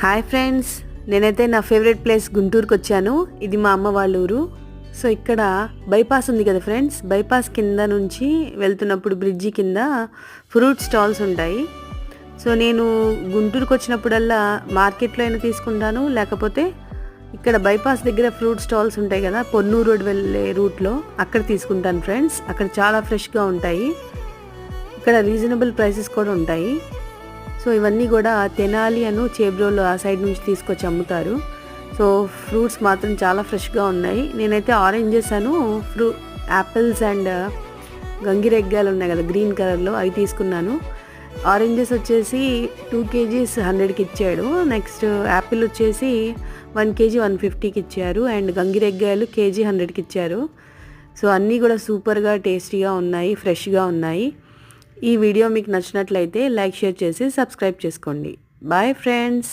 Hi friends, నేనైతే నా favourite place గుంటూరుకి వచ్చాను. ఇది మా అమ్మ వాళ్ళ ఊరు. సో ఇక్కడ బైపాస్ ఉంది కదా ఫ్రెండ్స్, బైపాస్ కింద నుంచి వెళ్తున్నప్పుడు బ్రిడ్జి కింద ఫ్రూట్ స్టాల్స్ ఉంటాయి. సో నేను గుంటూరుకి వచ్చినప్పుడల్లా మార్కెట్లో అయినా తీసుకుంటాను, లేకపోతే ఇక్కడ బైపాస్ దగ్గర ఫ్రూట్ స్టాల్స్ ఉంటాయి కదా, పొన్నూరు రోడ్ వెళ్ళే రూట్లో అక్కడ తీసుకుంటాను ఫ్రెండ్స్. అక్కడ చాలా ఫ్రెష్గా ఉంటాయి, ఇక్కడ రీజనబుల్ ప్రైసెస్ కూడా ఉంటాయి. సో ఇవన్నీ కూడా తెనాలి అను చేబ్రోలు ఆ సైడ్ నుంచి తీసుకొచ్చి అమ్ముతారు. సో ఫ్రూట్స్ మాత్రం చాలా ఫ్రెష్గా ఉన్నాయి. నేనైతే ఆరెంజెస్ అను యాపిల్స్ అండ్ గంగిరెగ్గాలు ఉన్నాయి కదా గ్రీన్ కలర్లో, అవి తీసుకున్నాను. ఆరెంజెస్ వచ్చేసి 2 kgs 100కి ఇచ్చాడు. నెక్స్ట్ యాపిల్ వచ్చేసి 1 kg 150కి ఇచ్చారు. అండ్ గంగిరెగ్గాయలు కేజీ 100కి ఇచ్చారు. సో అన్నీ కూడా సూపర్గా టేస్టీగా ఉన్నాయి, ఫ్రెష్గా ఉన్నాయి. ఈ వీడియో మీకు నచ్చినట్లయితే లైక్, షేర్ చేసి సబ్స్క్రైబ్ చేసుకోండి. Bye friends.